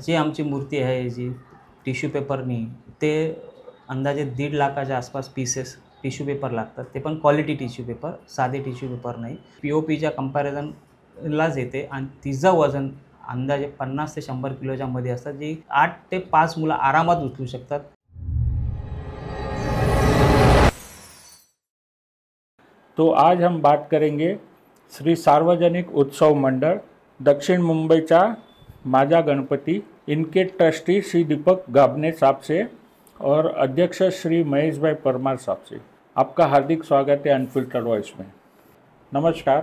जी आमची मूर्ती आहे जी टिश्यू पेपरनी ते अंदाजे 1.5 लाखाच्या आसपास पीसेस टिश्यू पेपर लागतात. ते पण क्वालिटी टिश्यू पेपर, साधे टिश्यू पेपर नाही. पी-ओ-पीच्या कंपॅरिझनलाच येते आणि तिचं वजन अंदाजे 50 ते 100 किलोच्या मध्ये असतात, जी 8 ते 5 मुलं आरामात उचलू शकतात. तो आज हम बात करेंगे श्री सार्वजनिक उत्सव मंडल दक्षिण मुंबईचा माझा गणपति, इनके ट्रस्टी श्री दीपक गाबने साहब से और अध्यक्ष श्री महेश भाई परमार साहब से. आपका हार्दिक स्वागत है अनफिल्टर वॉइस में. नमस्कार.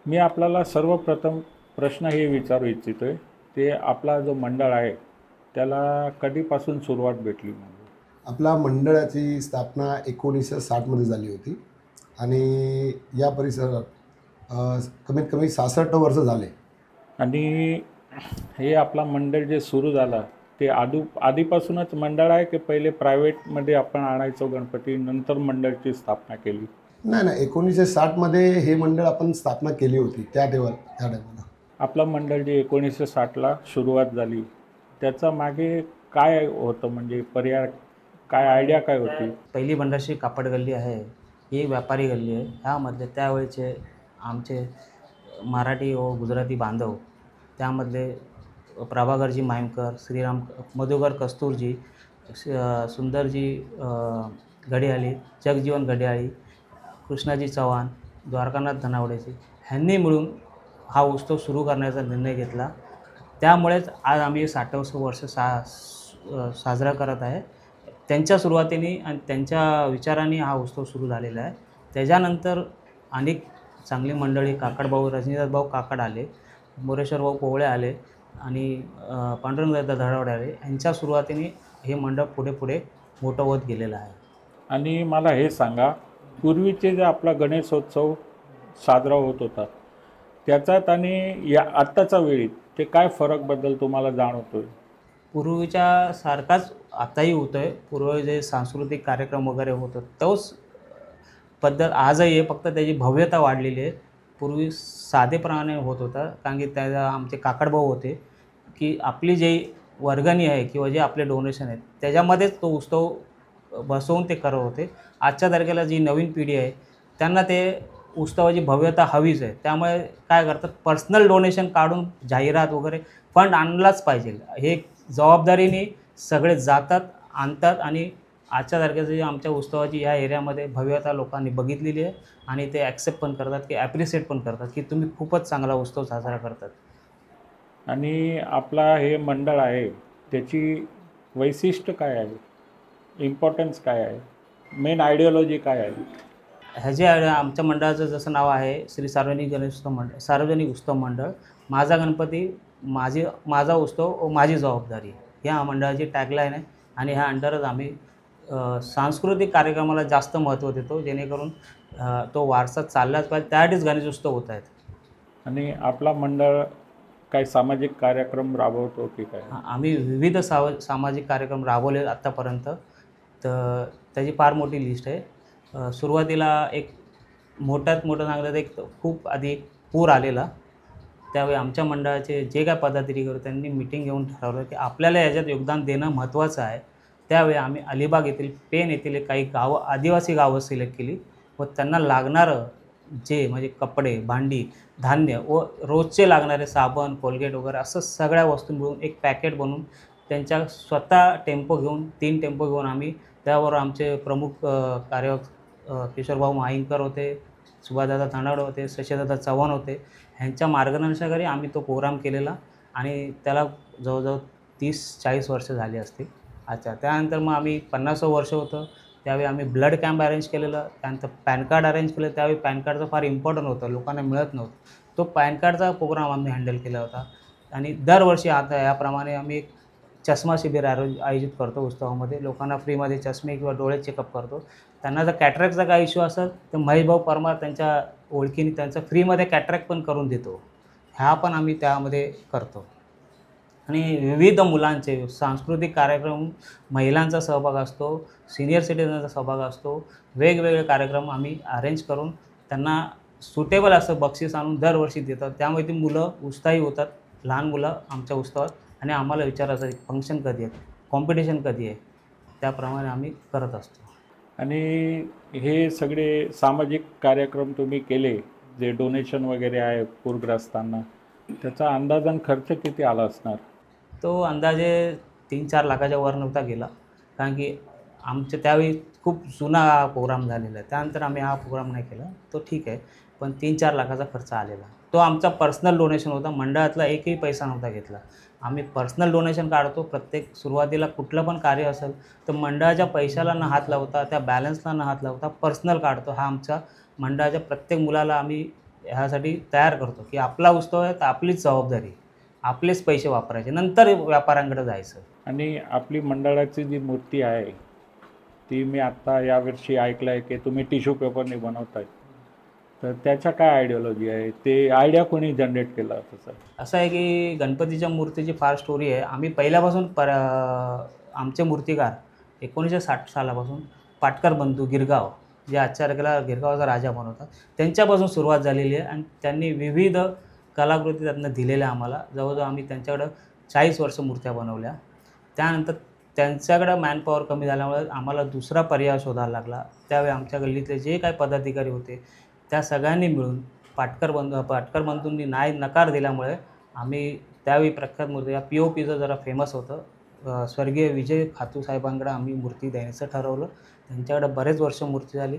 मी आपल्याला सर्वप्रथम प्रश्न हे विचारू इच्छितो आहे, ते आपला जो मंडळ आहे त्याला कधीपासून सुरुवात भेटली? आपला मंडळाची स्थापना 1960 मध्ये झाली होती आणि या परिसरात कमीत कमी 66 वर्ष झाले. आणि हे आपला मंडळ जे सुरू झाला ते आधीपासूनच मंडळ आहे की पहिले प्रायव्हेटमध्ये आपण आणायचो गणपती, नंतर मंडळची स्थापना केली? नाही, 1960 मध्ये हे मंडळ आपण स्थापना केली होती त्या टायमाला. आपलं मंडळ जे 1960ला सुरुवात झाली त्याचा मागे काय होतं, म्हणजे पर्याय काय, आयडिया काय होती? पहिली मंडळाची कापड गल्ली आहे, ही व्यापारी गल्ली आहे. ह्यामधले त्यावेळेचे आमचे मराठी व गुजराती बांधव, त्यामधले प्रभाकरजी मायमकर, श्रीराम मधुकर कस्तूरजी, सुंदरजी घडियाळी, जगजीवन घडियाळी, कृष्णाजी चव्हाण, द्वारकानाथ धनावडेजी ह्यांनी मिळून हा उत्सव सुरू करण्याचा निर्णय घेतला. त्यामुळेच आज आम्ही 60 वर्ष साजरा करत आहे. त्यांच्या सुरुवातीने आणि त्यांच्या विचारांनी हा उत्सव सुरू झालेला आहे. त्याच्यानंतर अनेक चांगली मंडळी, काकडभाऊ, रजनीदासभाऊ काकड आले, मोरेश्वरभाऊ पोवळे आले आणि पांडुरंगदादा धडावडे आले. यांच्या सुरुवातीने हे मंडळ पुढे मोठं होत गेलेलं आहे. आणि मला हे सांगा, पूर्वीचे जे आपला गणेशोत्सव साजरा होत होता त्याच्यात आणि या आत्ताच्या वेळी ते काय फरकबद्दल तुम्हाला जाणवतोय? पूर्वीच्या सारखाच आताही होतो आहे. पूर्वी जे सांस्कृतिक कार्यक्रम वगैरे होतं तोच पद्धत आजही आहे, फक्त त्याची भव्यता वाढलेली आहे. पूर्वी साधेपणाने होत होता, कारण की त्या आमचे काकडभाऊ होते की आपली जे वर्गणी आहे किंवा जे आपले डोनेशन आहेत त्याच्यामध्येच तो उत्सव बसवून ते करत होते. आजच्या तारखेला जी नवीन पिढी आहे त्यांना ते उत्सवाची भव्यता हवीच आहे. त्यामुळे काय करतात, पर्सनल डोनेशन काढून जाहिरात वगैरे फंड आणलाच पाहिजे, हे जबाबदारीने सगळे जातात, आणतात. आणि आजच्या तारखेची आमच्या उत्सवाची या एरियामध्ये भव्यता लोकांनी बघितलेली आहे आणि ते ॲक्सेप्ट पण करतात, की ॲप्रिशिएट पण करतात की तुम्ही खूपच चांगला उत्सव साजरा करतात. आणि आपला हे मंडळ आहे त्याची वैशिष्ट्य काय आहे, इम्पॉर्टन्स काय आहे, मेन आयडियोलॉजी काय आहे? ह्याचे आमच्या मंडळाचं जसं नाव आहे श्री सार्वजनिक गणेश उत्सव मंडळ, सार्वजनिक उत्सव मंडळ, माझा गणपती, माझा उत्सव व माझी जबाबदारी, ह्या मंडळाची टॅगलाईन आहे. आणि ह्या अंडरच आम्ही सांस्कृतिक कार्यक्रमाला जास्त महत्त्व देतो, जेणेकरून तो वारसा चाललाच पाहिजे. त्यासाठीच गणेशोत्सव होत आहेत. आणि आपला मंडळ काही सामाजिक कार्यक्रम राबवतो की काय? आम्ही विविध सामाजिक कार्यक्रम राबवले आत्तापर्यंत, तर त्याची फार मोठी लिस्ट आहे. सुरुवातीला एक मोठ्यात मोठं सांगलं तर एक खूप आधी एक पूर आलेला, त्यावेळी आमच्या मंडळाचे जे काय पदाधिकारी होते त्यांनी मिटिंग घेऊन ठरवलं की आपल्याला याच्यात योगदान देणं महत्त्वाचं आहे. त्यावेळी आम्ही अलिबाग येथील, पेन येथील काही गावं, आदिवासी गावं सिलेक्ट केली व त्यांना लागणारं जे म्हणजे कपडे, भांडी, धान्य व रोजचे लागणारे साबण, कोलगेट वगैरे असं सगळ्या वस्तू मिळून एक पॅकेट बनवून त्यांच्या स्वतः टेम्पो घेऊन, 3 टेम्पो घेऊन आम्ही, त्यावर आमचे प्रमुख किशोरभाऊ माहिंकर होते, सुभाषदादा धनावडे होते, शशीदादा चव्हाण होते, ह्यांच्या मार्गदर्शनाखाली आम्ही तो प्रोग्राम केलेला आणि त्याला जवळजवळ 30-40 वर्ष झाली असतील. अच्छा, त्यानंतर मग आम्ही 50वं वर्ष होतं त्यावेळी आम्ही ब्लड कॅम्प अरेंज केलेलं. त्यानंतर पॅन कार्ड अरेंज केलं. त्यावेळी पॅन कार्डचं फार इम्पॉर्टंट होतं, लोकांना मिळत नव्हतं. तो पॅन कार्डचा प्रोग्राम आम्ही हँडल केला होता. आणि दरवर्षी आता याप्रमाणे आम्ही एक चष्मा शिबिर आयोजित करतो उत्सवामध्ये. लोकांना फ्रीमध्ये चष्मे किंवा डोळे चेकअप करतो. त्यांना जर कॅटरॅक्टचा काही इश्यू असेल तर महेशभाऊ परमार त्यांच्या ओळखीने त्यांचं फ्रीमध्ये कॅटरॅक्ट पण करून देतो. ह्या पण आम्ही त्यामध्ये करतो. आणि विविध मुलांचे सांस्कृतिक कार्यक्रम, महिलांचा सहभाग असतो, सिनियर सिटिझनचा सहभाग असतो. वेगवेगळे कार्यक्रम आम्ही अरेंज करून त्यांना सुटेबल असं बक्षीस आणून दरवर्षी देतात. त्यामुळे ती मुलं उत्साही होतात, लहान मुलं आमच्या उत्सवात, आणि आम्हाला विचारायचं फंक्शन कधी आहे, कॉम्पिटिशन कधी आहे, त्याप्रमाणे आम्ही करत असतो. आणि हे सगळे सामाजिक कार्यक्रम तुम्ही केले, जे डोनेशन वगैरे आहे पूरग्रस्तांना, त्याचा अंदाजन खर्च किती आला असणार? तो अंदाजे 3-4 लाखाच्या वर नव्हता गेला, कारण की आमच्या त्यावेळी खूप जुना प्रोग्राम झालेला आहे. त्यानंतर आम्ही हा प्रोग्राम नाही केला, तो ठीक आहे. पण 3-4 लाखाचा खर्च आलेला. तो आमचा पर्सनल डोनेशन होता, मंडळातला एकही पैसा नव्हता घेतला. आम्ही पर्सनल डोनेशन काढतो. प्रत्येक सुरुवातीला कुठलं पण कार्य असेल तर मंडळाच्या पैशाला न हात लावता, त्या बॅलन्सला न हात लावता पर्सनल काढतो. हा आमच्या मंडळाच्या प्रत्येक मुलाला आम्ही ह्यासाठी तयार करतो, की आपला उत्सव आहे तर आपलीच जबाबदारी, आपलेच पैसे वापरायचे, नंतर व्यापाऱ्यांकडे जायचं. आणि आपली मंडळाची जी मूर्ती आहे ती मी आत्ता यावर्षी ऐकलं आहे की तुम्ही टिश्यू पेपरने बनवताय, तर त्याच्या काय आयडियोलॉजी आहे? ते आयडिया कोणी जनरेट केलं तसं? असं आहे की गणपतीच्या मूर्तीची फार स्टोरी आहे. आम्ही पहिल्यापासून आमचे मूर्तिकार 1960 सालापासून पाटकर बंधू गिरगाव, जे आजच्या तारखेला गिरगावचा राजा बनवतात, त्यांच्यापासून सुरुवात झालेली आहे. आणि त्यांनी विविध कलाकृती त्यातनं दिलेल्या आम्हाला. जवळजवळ आम्ही त्यांच्याकडं 40 वर्ष मूर्त्या बनवल्या. त्यानंतर त्यांच्याकडं मॅनपॉवर कमी झाल्यामुळे आम्हाला दुसरा पर्याय शोधायला लागला. त्यावेळी आमच्या गल्लीतले जे काही पदाधिकारी होते त्या सगळ्यांनी मिळून पाटकर बंधूंनी नकार दिल्यामुळे आम्ही त्यावेळी प्रख्यात मूर्ती, या POPचं जरा फेमस होतं, स्वर्गीय विजय खातू साहेबांकडे आम्ही मूर्ती द्यायचं ठरवलं. त्यांच्याकडे बरेच वर्ष मूर्ती झाली.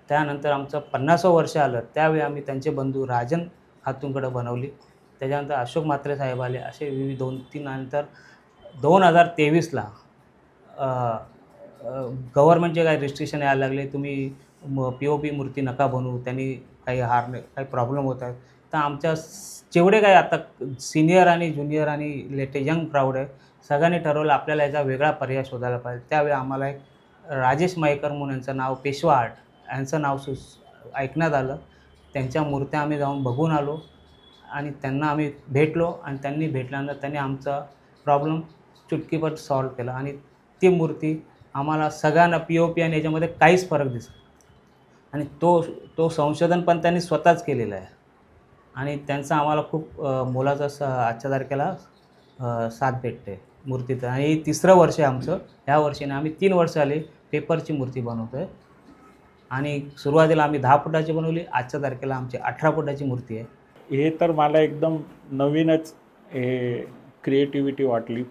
त्यानंतर आमचं 50वं वर्ष आलं, त्यावेळी आम्ही त्यांचे बंधू राजन खातूंकडे बनवली. त्याच्यानंतर अशोक म्हात्रे साहेब आले. असे विविध 2-3 नंतर 2023ला गव्हर्नमेंटचे काही रिस्ट्रिक्शन यायला लागले, तुम्ही POP मूर्ती नका बनवू, त्यांनी काही प्रॉब्लेम होत आहेत. तर आमच्या जेवढे काही आता सिनियर आणि ज्युनियर आणि यंग क्राऊड आहे, सगळ्यांनी ठरवलं आपल्याला याचा वेगळा पर्याय शोधायला पाहिजे. त्यावेळी आम्हाला एक राजेश मयेकर म्हणून, यांचं नाव पेशवा आर्ट, यांचं नाव ऐकण्यात आलं. त्यांच्या मूर्त्या आम्ही जाऊन बघून आलो आणि त्यांना आम्ही भेटलो. आणि त्यांनी भेटल्यानंतर त्यांनी आमचा प्रॉब्लेम चुटकीभर सॉल्व्ह केला. आणि ती मूर्ती आम्हाला सगळ्यांना POP आणि याच्यामध्ये काहीच फरक दिसत. आणि तो संशोधन पण त्यांनी स्वतःच केलेलं आहे. आणि त्यांचा आम्हाला खूप मोलाचा आजच्या तारखेला साथ भेटते मूर्तीचं. आणि हे 3रं वर्ष आहे आमचं. ह्या वर्षीने आम्ही 3 वर्ष आले पेपरची मूर्ती बनवतो आहे. आणि सुरुवातीला आम्ही 10 फुटाची बनवली, आजच्या तारखेला आमची 18 फुटाची मूर्ती आहे. हे तर मला एकदम नवीनच हे क्रिएटिव्हिटी वाटली.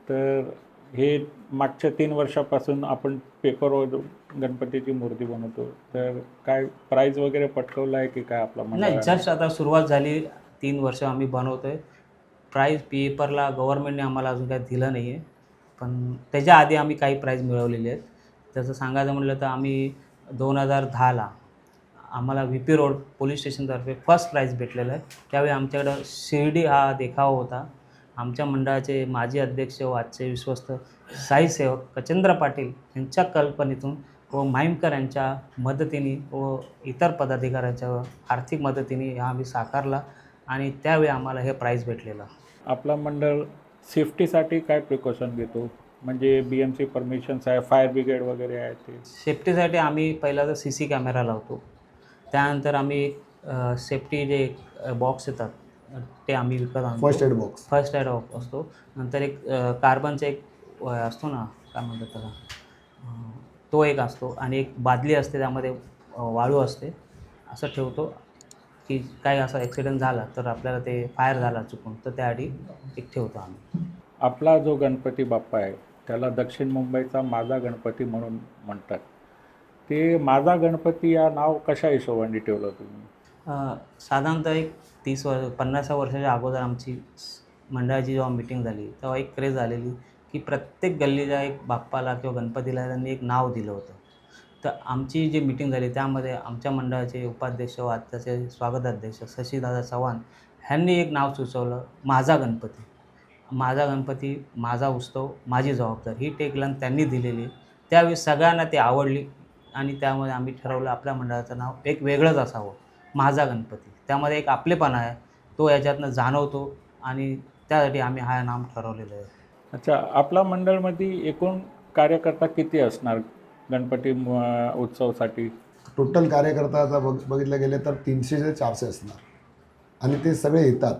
तर हे मागच्या 3 वर्षापासून आपण पेपरवर गणपतीची मूर्ती बनवतो, तर काय प्राईज वगैरे पटकवलं आहे की काय आपला? नाही, जस्ट आता सुरुवात झाली. 3 वर्ष आम्ही बनवतो आहे. प्राईज पेपरला गव्हर्नमेंटने आम्हाला अजून काही दिलं नाही आहे, पण त्याच्या आधी आम्ही काही प्राईज मिळवलेले आहेत. त्याचं सांगायचं म्हटलं तर आम्ही 2010ला आम्हाला VP रोड पोलीस स्टेशनतर्फे फर्स्ट प्राईज भेटलेलं आहे. त्यावेळी आमच्याकडं शिर्डी हा देखावा होता. आमच्या मंडळाचे माजी अध्यक्ष व आजचे विश्वस्त साई सेवक कचेंद्र पाटील यांच्या कल्पनेतून व माईमकर यांच्या मदतीने व इतर पदाधिकाऱ्यांच्या आर्थिक मदतीने हा आम्ही साकारला. आणि त्यावेळी आम्हाला हे प्राईज भेटलेलं. आपला मंडळ सेफ्टीसाठी काय प्रिकॉशन घेतो? म्हणजे BMC परमिशन्स आहे, फायर ब्रिगेड वगैरे आहे? ते सेफ्टीसाठी आम्ही पहिला तर CC कॅमेरा लावतो. त्यानंतर आम्ही सेफ्टी जे बॉक्स येतात ते आम्ही विकत आणतो. फर्स्ट एड बॉक्स असतो. नंतर एक कार्बनचा एक असतो ना, काय म्हणतात त्याला, तो एक असतो. आणि एक बादली असते, त्यामध्ये वाळू असते. असं ठेवतो की काही असा ॲक्सिडेंट झाला तर आपल्याला ते फायर झाला चुकून, तर त्यासाठी एक ठेवतो आम्ही. आपला जो गणपती बाप्पा आहे त्याला दक्षिण मुंबईचा माझा गणपती म्हणून म्हणतात. ते माझा गणपती या नाव कशा हिशोबाने ठेवलं तुम्ही? साधारणतः एक 50 वर्षाच्या अगोदर आमची मंडळाची जेव्हा मीटिंग झाली तेव्हा एक क्रेज झालेली की प्रत्येक गल्लीला एक बाप्पाला किंवा गणपतीला त्यांनी एक नाव दिलं होतं. तर आमची जी मीटिंग झाली त्यामध्ये आमच्या मंडळाचे उपाध्यक्ष व आत्ताचे स्वागताध्यक्ष शशीदादा चव्हाण ह्यांनी एक नाव सुचवलं, माझा गणपती. माझा गणपती, माझा उत्सव, माझी जबाबदारी, ही टेकलाईन त्यांनी दिलेली. त्यावेळी सगळ्यांना ती आवडली आणि त्यामध्ये आम्ही ठरवलं आपल्या मंडळाचं नाव एक वेगळंच असावं, माझा गणपती. त्यामध्ये एक आपलेपणा आहे, तो याच्यातनं जाणवतो आणि त्यासाठी आम्ही हा नाम ठरवलेलं आहे. अच्छा, आपला मंडळमध्ये एकूण कार्यकर्ता किती असणार गणपती उत्सवासाठी? टोटल कार्यकर्ता आता बघितलं गेले तर 300 ते 400 असणार. आणि ते सगळे येतात.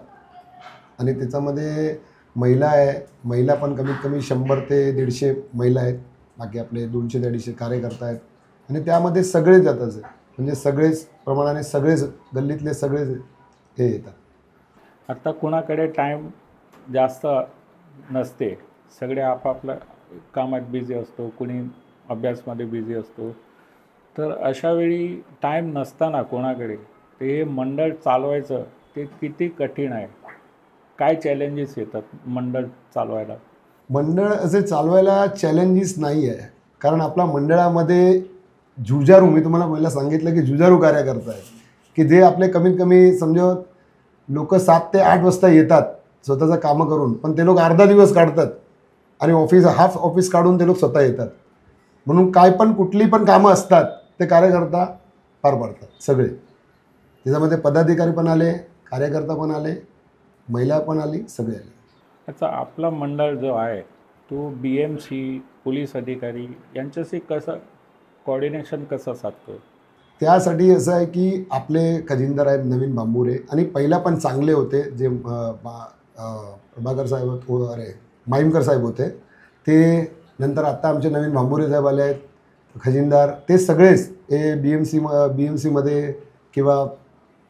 आणि त्याच्यामध्ये महिला आहे, महिला पण कमीत कमी 100 ते 150 महिला आहेत, बाकी आपले 200 ते 250 कार्यकर्ता आहेत आणि त्यामध्ये सगळेच जातात आहे, म्हणजे सगळेच प्रमाणाने सगळेच गल्लीतले सगळेच हे येतात. आता कुणाकडे टाईम जास्त नसते, सगळे आपापल्या कामात बिझी असतो, कुणी अभ्यासमध्ये बिझी असतो, तर अशा वेळी टाईम नसताना कोणाकडे ते मंडळ चालवायचं ते किती कठीण आहे? काय चॅलेंजेस येतात मंडळ चालवायला? मंडळ असे चालवायला चॅलेंजेस नाही आहे, कारण आपल्या मंडळामध्ये जुजारू, मी तुम्हाला पहिला सांगितलं की जुजारू कार्यकर्ता आहेत, की जे आपले कमीत कमी समजा लोक 7 ते 8 वाजता येतात स्वतःचं कामं करून, पण ते लोक अर्धा दिवस काढतात आणि हाफ ऑफिस काढून ते लोक स्वतः येतात. म्हणून काय पण कुठली पण कामं असतात ते कार्यकर्ता पार पाडतात सगळे. त्याच्यामध्ये पदाधिकारी पण आले, कार्यकर्ता पण आले, महिला पण आली, सगळे आले. अच्छा, आपला मंडळ जो आहे तो BMC, पोलीस अधिकारी यांच्याशी कसं कोऑर्डिनेशन कसं साधतो? त्यासाठी असं आहे की आपले खजिनदार आहेत नवीन बांबुरे, आणि पहिला पण चांगले होते जे प्रभाकर साहेब माईमकर साहेब होते ते, नंतर आत्ता आमचे नवीन बांबुरे साहेब आले आहेत खजिनदार, ते सगळेच हे BMCमध्ये किंवा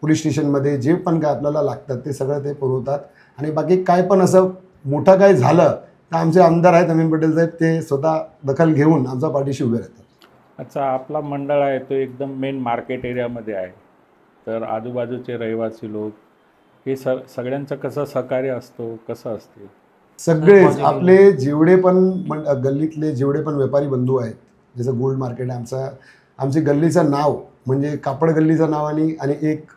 पोलीस स्टेशनमध्ये जे पण काय आपल्याला लागतात ते सगळं ते पुरवतात. आणि बाकी काय पण असं मोठं काय झालं तर आमचे आमदार आहेत अमीन पटेल साहेब, ते स्वतः दखल घेऊन आमच्या पाठीशी उभे राहतात. अच्छा, आपला मंडळ आहे तो एकदम मेन मार्केट एरियामध्ये आहे, तर आजूबाजूचे रहिवासी लोक हे सगळ्यांचं कसं सहकार्य असतो, कसं असते? सगळेच आपले जेवढे पण गल्लीतले जेवढे पण व्यापारी बंधू आहेत, जसं गोल्ड मार्केट आहे आमची गल्लीचं नाव म्हणजे कापड गल्लीचं नावाने आणि एक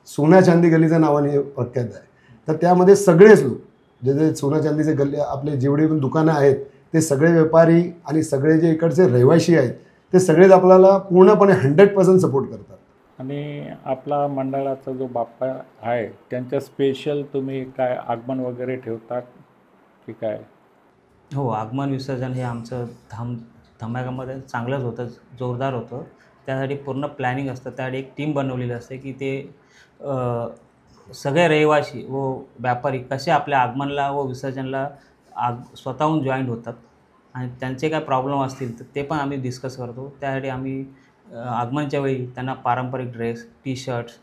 सोन्या चांदी गल्लीच्या नावाने प्रख्यात आहे. तर त्यामध्ये सगळेच लोक जे सोन्या चांदीचे गल्ली आपले जेवढे पण दुकानं आहेत ते सगळे व्यापारी आणि सगळे जे इकडचे रहिवासी आहेत ते सगळेच आपल्याला पूर्णपणे 100% सपोर्ट करतात. आणि आपला मंडळाचा जो बाप्पा आहे त्यांच्या स्पेशल तुम्ही काय आगमन वगैरे ठेवतात की काय? हो, आगमन विसर्जन हे आमचं धमाक्यामध्ये चांगलंच होतं, जोरदार होतं. त्यासाठी पूर्ण प्लॅनिंग असतं, त्यासाठी एक टीम बनवलेली असते की ते सगळे रहिवासी व व्यापारी कसे आपल्या आगमनला व विसर्जनला स्वतःहून जॉईंट होतात आणि त्यांचे काय प्रॉब्लेम असतील तर ते पण आम्ही डिस्कस करतो. त्यासाठी आम्ही आगमनच्या वेळी त्यांना पारंपरिक ड्रेस, टी-शर्ट्स,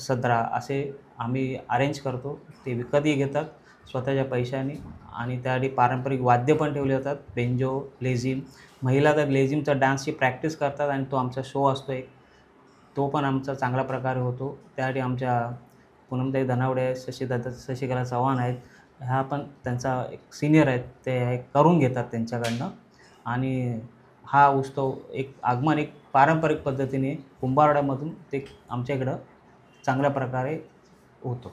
सदरा असे आम्ही अरेंज करतो. ते विकतही घेतात स्वतःच्या पैशाने आणि त्यासाठी पारंपरिक वाद्य पण ठेवले जातात, बेंजो, लेझिम. महिला तर लेझिमचा डान्सची प्रॅक्टिस करतात आणि तो आमचा शो असतो एक, तो पण आमचा चांगल्या प्रकारे होतो. त्यासाठी आमच्या पूनमताई धनावडे आहेत, शशिकला चव्हाण आहेत, ह्या पण त्यांचा एक सिनियर आहेत, ते करून घेतात त्यांच्याकडनं. आणि हा उत्सव एक आगमन एक पारंपरिक पद्धतीने कुंभारवाड्यामधून ते आमच्या इकडं चांगल्या प्रकारे होतो.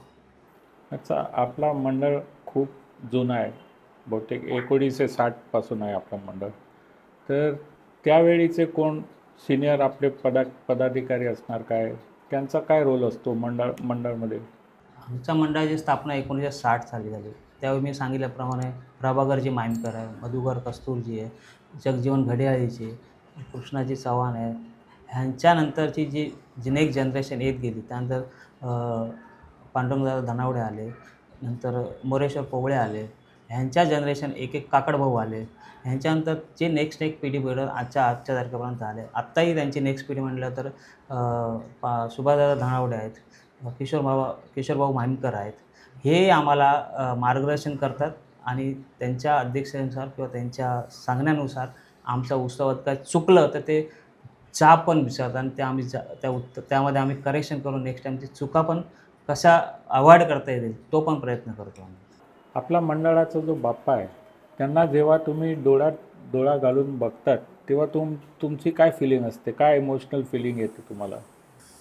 अच्छा, आपला मंडळ खूप जुना आहे, बहुतेक 1960 पासून आहे आपलं मंडळ. तर त्यावेळीचे कोण सिनियर आपले पदाधिकारी असणार, काय त्यांचा काय रोल असतो मंडळमध्ये? आमच्या मंडळाची स्थापना 1960 साली झाली. त्यावेळी मी सांगितल्याप्रमाणे प्रभाकरजी माईमकर आहे, मधुकर कस्तुरजी आहे, जगजीवन घड्याळीचे, कृष्णाजी चव्हाण आहे. ह्यांच्यानंतरची जी नेक्स्ट जनरेशन येत गेली, त्यानंतर पांडुरंगदादा धनावडे आले, नंतर मोरेश्वर पोवळे आले, ह्यांच्या जनरेशन एक काकडभाऊ आले. ह्यांच्यानंतर जे नेक्स्ट पिढी मिळत आजच्या तारखेपर्यंत आले. आत्ताही त्यांची नेक्स्ट पिढी म्हटलं तर सुभाषदादा धनावडे आहेत, किशोरभाऊ माईमकर आहेत. हे आम्हाला मार्गदर्शन करतात आणि त्यांच्या अध्यक्षतेनुसार किंवा त्यांच्या सांगण्यानुसार आमच्या उत्सवात काय चुकलं तर ते चहा पण विचारतात आणि ते आम्ही त्यामध्ये आम्ही करेक्शन करून नेक्स्ट टाईमची चुका पण कशा अवॉइड करता येतील तो पण प्रयत्न करतो आम्ही. आपला मंडळाचा जो बाप्पा आहे त्यांना जेव्हा तुम्ही डोळा घालून बघतात तेव्हा तुमची काय फिलिंग असते, काय इमोशनल फिलिंग येते तुम्हाला?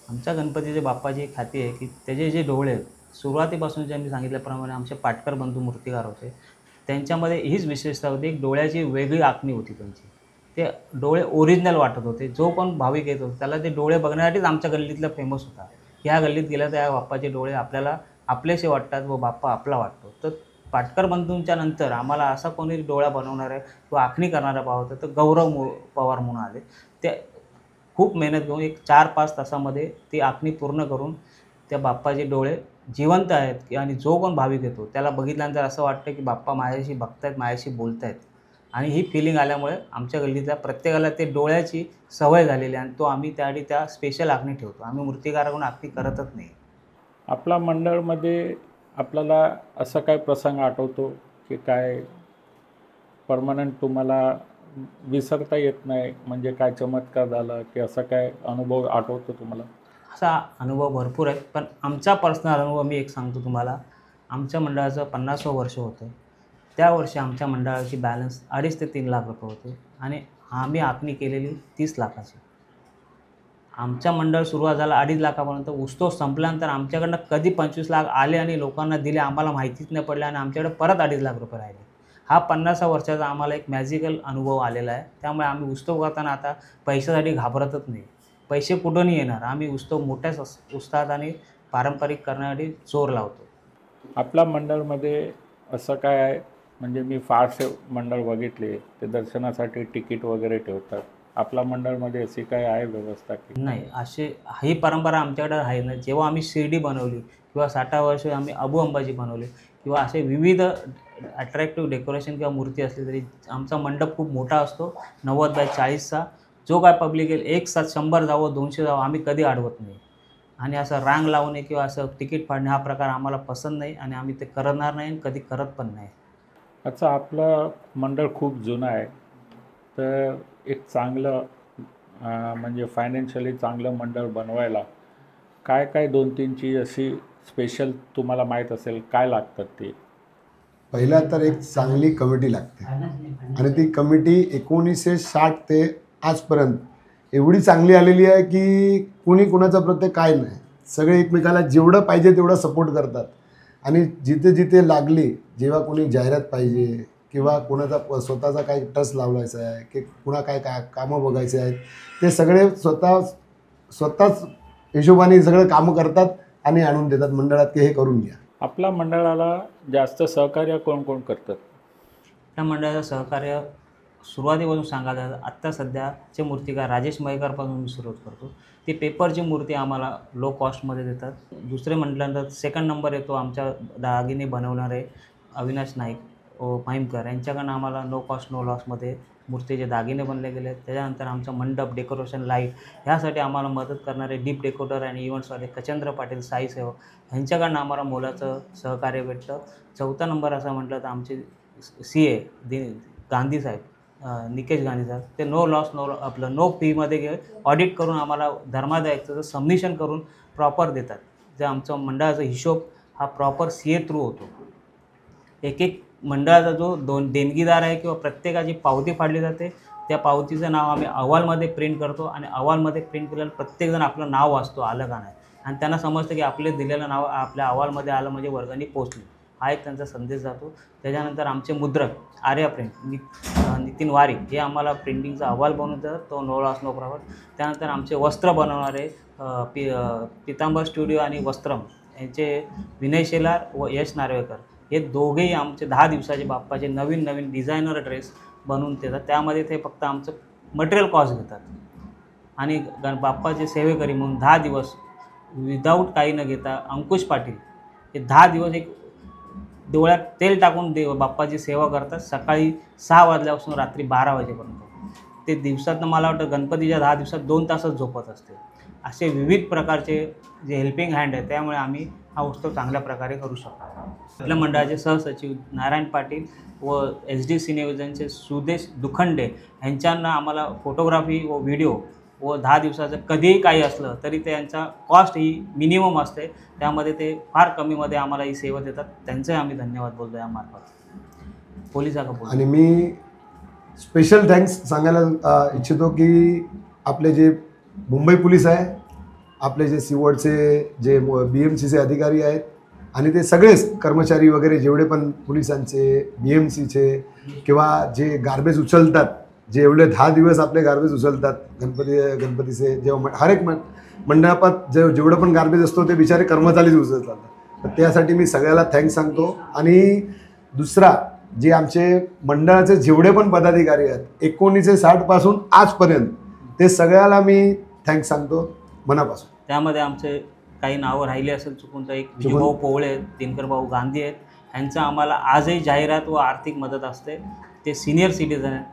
आमच्या गणपतीच्या बाप्पाची एक खाती आहे की त्याचे जे डोळे आहेत, सुरुवातीपासून जे मी सांगितल्याप्रमाणे आमचे पाटकर बंधू मूर्तिकार होते, त्यांच्यामध्ये हीच विशेषता होती, एक डोळ्याची वेगळी आखणी होती त्यांची. ते डोळे ओरिजिनल वाटत होते. जो पण भाविक येत होता त्याला ते डोळे बघण्यासाठीच आमच्या गल्लीतला फेमस होता. ह्या गल्लीत गेल्या तर या बाप्पाचे डोळे आपल्याला आपलेसे वाटतात व बाप्पा आपला वाटतो. तर पाटकर बंधूंच्या नंतर आम्हाला असा कोणी डोळा बनवणार आहे किंवा आखणी करणारा पाहतो तर गौरव पवार म्हणून आले. ते खूप मेहनत घेऊन एक 4-5 तासामध्ये ती आखणी पूर्ण करून त्या बाप्पाचे डोळे जिवंत आहेत आणि जो कोण भाविक येतो त्याला बघितल्यानंतर असं वाटतं की बाप्पा माझ्याशी बघतायत, माझ्याशी बोलतायत. आणि ही फिलिंग आल्यामुळे आमच्या गल्लीतल्या प्रत्येकाला ते डोळ्याची सवय झालेली आहे आणि तो आम्ही त्यासाठी त्या स्पेशल आखणी ठेवतो. आम्ही मूर्तिकाराकडून आखणी करतच नाही. आपला मंडळमध्ये आपल्याला असा काय प्रसंग आठवतो की काय परमनंट तुम्हाला विसरता येत नाही, म्हणजे काय चमत्कार झाला की असा काय अनुभव आठवतो तुम्हाला? असा अनुभव भरपूर आहेत, पण आमचा पर्सनल अनुभव मी एक सांगतो तुम्हाला. आमच्या मंडळाचं 50वं वर्ष होतं. त्या वर्षी आमच्या मंडळाची बॅलन्स 2.5 ते 3 लाख रुपये होते आणि आम्ही आखणी केलेली 30 लाखाची. आमच्या मंडळ सुरुवात झाला 2.5 लाखापर्यंत. उत्सव संपल्यानंतर आमच्याकडनं कधी 25 लाख आले आणि लोकांना दिले आम्हाला माहितीच नाही पडलं आणि आमच्याकडे परत 2.5 लाख रुपये राहिले. हा 50व्या वर्षाचा आम्हाला एक मॅजिकल अनुभव आलेला आहे. त्यामुळे आम्ही उत्सव करताना आता पैशासाठी घाबरतच नाही. पैसे कुठूनही येणार, आम्ही उत्सव मोठ्याच उत्साहात आणि पारंपरिक करण्यासाठी जोर लावतो. आपल्या मंडळमध्ये असं काय आहे, म्हणजे मी फारसे मंडळ बघितले ते दर्शनासाठी तिकीट वगैरे ठेवतात. आपल्या मंडळमध्ये अशी काय आहे व्यवस्था की नाही? ही परंपरा आमच्याकडे आहे ना. जेव्हा आम्ही शिर्डी बनवली किंवा 60 वर्ष आम्ही अबू अंबाजी बनवले किंवा असे विविध अट्रॅक्टिव्ह डेकोरेशन किंवा मूर्ती असली तरी आमचा मंडप खूप मोठा असतो, 90x40चा. जो काय पब्लिक येईल एक साथ 100 जावं 200 जावं आम्ही कधी अडवत नाही. आणि असं रांग लावणे किंवा असं तिकीट फाडणे हा प्रकार आम्हाला पसंत नाही आणि आम्ही ते करणार नाही आणि कधी करत पण नाही. अच्छा, आपलं मंडळ खूप जुनं आहे, तर एक चांगलं म्हणजे फायनान्शियली चांगलं मंडळ बनवायला काय काय 2-3 चीज अशी स्पेशल तुम्हाला माहीत असेल काय लागतात ते? पहिला तर एक चांगली कमिटी लागते आणि ती कमिटी 1960 ते आजपर्यंत एवढी चांगली आलेली आहे की कुणी कुणाचा प्रत्येक काय नाही, सगळे एकमेकाला जेवढं पाहिजे तेवढं सपोर्ट करतात. आणि जिथे जिथे लागली, जेव्हा कोणी जाहिरात पाहिजे किंवा कोणाचा स्वतःचा काही ट्रस्ट लावायचा आहे की कुणा काय कामं बघायचे आहेत, ते सगळे स्वतःच हिशोबाने सगळं कामं करतात आणि आणून देतात मंडळात की हे करून घ्या. आपल्या मंडळाला जास्त सहकार्य कोण कोण करतात? त्या मंडळाचं सहकार्य सुरुवातीपासून सांगायला झालं, आत्ता सध्याचे मूर्तिकार राजेश मयेकरपासून मी सुरुवात करतो. ते पेपरची मूर्ती आम्हाला लो कॉस्टमध्ये देतात. दुसरे म्हटल्यानंतर सेकंड नंबर येतो आमच्या दागिने बनवणारे अविनाश नाईक व माहीमकर यांच्याकडनं आम्हाला नो कॉस्ट नो लॉसमध्ये मूर्तीचे दागिने बनले गेले. त्याच्यानंतर आमचं मंडप डेकोरेशन लाईट ह्यासाठी आम्हाला मदत करणारे डीप डेकोरेटर आणि इव्हेंट्सवाले कचेंद्र पाटील साई सेवक ह्यांच्याकडनं आम्हाला मोलाचं सहकार्य भेटतं. चौथा नंबर असं म्हटलं तर आमचे CA गांधी साहेब, निकेश गांधी साहेब, ते नो लॉस नो फीमध्ये ऑडिट करून आम्हाला धर्मादायकचं सबमिशन करून प्रॉपर देतात. जे आमचं मंडळाचा हिशोब हा प्रॉपर CA थ्रू होतो. एक मंडळाचा जो देणगीदार आहे किंवा प्रत्येकाची पावती फाडली जाते, त्या पावतीचं नाव आम्ही अहवालमध्ये प्रिंट करतो आणि अहवालमध्ये प्रिंट केलेलं प्रत्येकजण आपलं नाव वाचतो, आलं का नाही, आणि त्यांना समजतं की आपले दिलेलं नाव आपल्या अहवालमध्ये आलं म्हणजे वर्गणी पोचली. हा एक त्यांचा संदेश जातो. त्याच्यानंतर आमचे मुद्रक आर्या प्रिंट नितीन वारीक हे आम्हाला प्रिंटिंगचा अहवाल बनवून देतात, तो नो लॉस नो प्रॉफिट. त्यानंतर आमचे वस्त्र बनवणारे पितांबर स्टुडिओ आणि वस्त्रम यांचे विनय शेलार व यश नार्वेकर हे दोघेही आमचे 10 दिवसाचे बाप्पाचे नवीन डिझायनर ड्रेस बनवून देतात. त्यामध्ये ते फक्त आमचं मटेरियल कॉस्ट घेतात आणि बाप्पाचे सेवेकरी म्हणून 10 दिवस विदाऊट काही न घेता अंकुश पाटील हे 10 दिवस एक डोळ्यात तेल टाकून बाप्पाची सेवा करतात. सकाळी 6 वाजल्यापासून रात्री 12 वाजेपर्यंत. ते दिवसातनं मला वाटतं गणपतीच्या 10 दिवसात 2 तासच झोपत असते. असे विविध प्रकारचे जे हेल्पिंग हँड आहे, त्यामुळे आम्ही हा उत्सव चांगल्या प्रकारे करू शकतो. आपल्या मंडळाचे सहसचिव नारायण पाटील व SD सिनेविजनचे सुदेश दुखंडे यांच्यांना आम्हाला फोटोग्राफी व व्हिडिओ व 10 दिवसाचं कधीही काही असलं तरी त्यांचा कॉस्ट ही मिनिमम असते, त्यामध्ये ते फार कमीमध्ये आम्हाला ही सेवा देतात. त्यांचे आम्ही धन्यवाद बोलतो यामार्फत. पोलिसाला बोलतो. आणि मी स्पेशल थँक्स सांगायला इच्छितो की आपले जे मुंबई पोलीस आहे, आपले जे सीवॉर्डचे जे BMCचे अधिकारी आहेत आणि ते सगळेच कर्मचारी वगैरे जेवढे पण पोलिसांचे, BMCचे किंवा जे गार्बेज उचलतात, जे एवढे 10 दिवस आपले गार्बेज उचलतात गणपतीचे, जेव्हा हर एक मंडपात जेवढं पण गार्बेज असतो ते बिचारे कर्मचारीच उचलतात. तर त्यासाठी मी सगळ्याला थँक्स सांगतो. आणि दुसरा, जे आमचे मंडळाचे जेवढे पण पदाधिकारी आहेत 1960 पासून आजपर्यंत, ते सगळ्याला मी थँक्स सांगतो मनापासून. त्यामध्ये आमचे काही नावं राहिली असेल चुकून तर एक चुकून. विजूभाऊ पोवळे आहेत, दिनकर भाऊ गांधी आहेत, ह्यांचं आम्हाला आजही जाहिरात व आर्थिक मदत असते. ते सिनियर सिटीजन आहेत,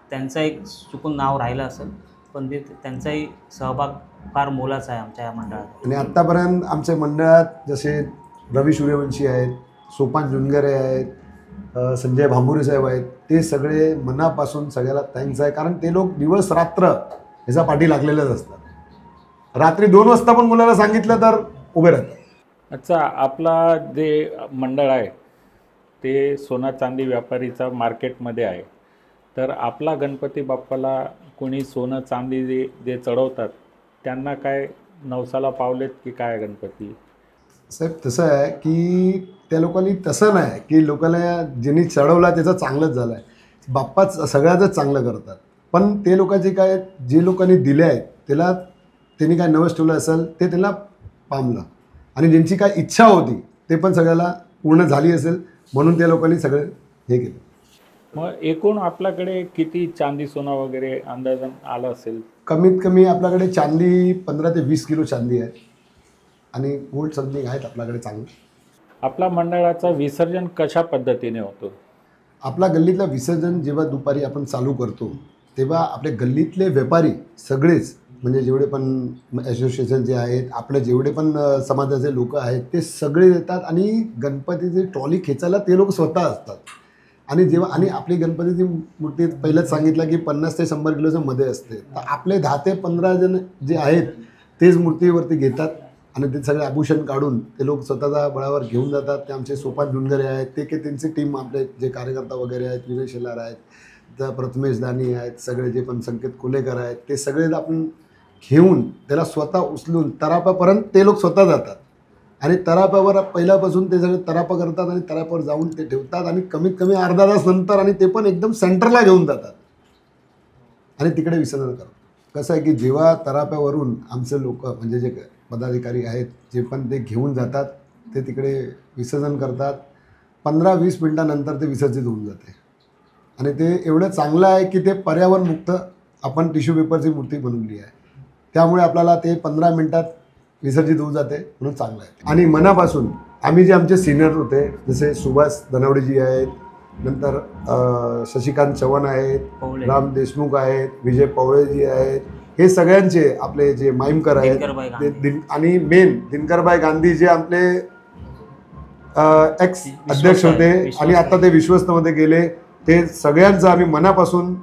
त्यांचं एक चुकून नाव राहिलं असेल पण ते त्यांचाही सहभाग फार मोलाचा आहे आमच्या या मंडळात. आणि आत्तापर्यंत आमच्या मंडळात जसे रवी सूर्यवंशी आहेत, सोपान जुनगरे आहेत, संजय भांबुरे साहेब आहेत, ते सगळे मनापासून सगळ्याला थँक्स आहे. कारण ते लोक दिवस रात्र ह्याचा पाठी लागलेलेच असतात. रात्री 2 वाजता पण मुलाला सांगितलं तर उभे राहतात. अच्छा, आपला जे मंडळ आहे ते सोना चांदी व्यापारीचा मार्केटमध्ये आहे, तर आपला गणपती बाप्पाला कोणी सोनं चांदी जे चढवतात त्यांना काय नवसाला पावलेत की काय गणपती? साहेब तसं आहे की त्या लोकांनी तसं नाही की लोकांना ज्यांनी चढवला त्याचं चांगलंच झालं आहे. बाप्पाच सगळ्यातच चांगलं करतात. पण ते लोकांचे काय जे लोकांनी दिले आहेत त्याला त्यांनी काय नवस ठेवलं असेल ते त्याला पामलं, आणि ज्यांची काय इच्छा होती ते पण सगळ्याला पूर्ण झाली असेल म्हणून त्या लोकांनी सगळं हे केलं. मग एकूण आपल्याकडे किती चांदी सोना वगैरे अंदाजन आलं असेल? कमीत कमी आपल्याकडे चांदी 15 ते 20 किलो चांदी आहे आणि गोल्ड समथिंग आहेत आपल्याकडे चांगलं. आपला मंडळाचं विसर्जन कशा पद्धतीने होतं? आपला गल्लीतलं विसर्जन जेव्हा दुपारी आपण चालू करतो तेव्हा आपले गल्लीतले व्यापारी सगळेच म्हणजे जेवढे पण असोसिएशन जे आहेत, आपले जेवढे पण समाजाचे लोक आहेत ते सगळे येतात आणि गणपतीची ट्रॉली खेचायला ते लोक स्वतः असतात. आणि जेव्हा आणि आपली गणपतीची मूर्ती पहिलंच सांगितलं की 50 ते 100 किलोच्या मध्ये असते, तर आपले 10 ते 15 जण जे आहेत तेच मूर्तीवरती घेतात आणि ते सगळे आभूषण काढून ते लोक स्वतःच्या बळावर घेऊन जातात. ते आमचे सोपान जुनगरे आहेत, ते की त्यांची टीम आपले जे कार्यकर्ता वगैरे आहेत, विनय शेलार आहेत, तर प्रथमेश दानी आहेत, सगळे जे पण संकेत कोलेकर आहेत, ते सगळे आपण घेऊन त्याला स्वतः उचलून तरापापर्यंत ते लोक स्वतः जातात. आणि तरापावर पहिल्यापासून ते सगळे तरापा करतात आणि तरापावर जाऊन ते ठेवतात आणि कमीत कमी अर्धा तास नंतर आणि ते पण एकदम सेंटरला घेऊन जातात आणि तिकडे विसर्जन करतात. कसं आहे की जेव्हा तराप्यावरून आमचे लोक म्हणजे जे पदाधिकारी आहेत जे पण ते घेऊन जातात ते तिकडे विसर्जन करतात, 15-20 मिनटानंतर ते विसर्जित होऊन जाते. आणि ते एवढं चांगलं आहे की ते पर्यावरणमुक्त आपण टिश्यू पेपरची मूर्ती बनवली आहे, त्यामुळे आपल्याला ते 15 मिनटात विसर्जित होऊन जाते म्हणून चांगलं आहे. आणि मनापासून आम्ही जे आमचे सिनियर होते जसे सुभाष धनवडेजी आहेत, नंतर शशिकांत चव्हाण आहेत, पवळे. राम देशमुख आहेत, विजय पवळेजी आहेत, हे सगळ्यांचे आपले जे माईमकर आहेत दिनकरभाई ते गांधी. आणि मेन दिनकरभाई गांधी जे आपले एक्स अध्यक्ष होते आणि आता ते विश्वस्तमध्ये गेले, ते सगळ्यांचं आम्ही मनापासून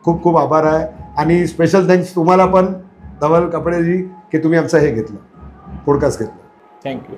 खूप खूप आभार आहे. आणि स्पेशल थँक्स तुम्हाला पण धवल कपडेजी की तुम्ही आमचं हे घेतलं, पॉडकास्ट घेतलं. थँक्यू.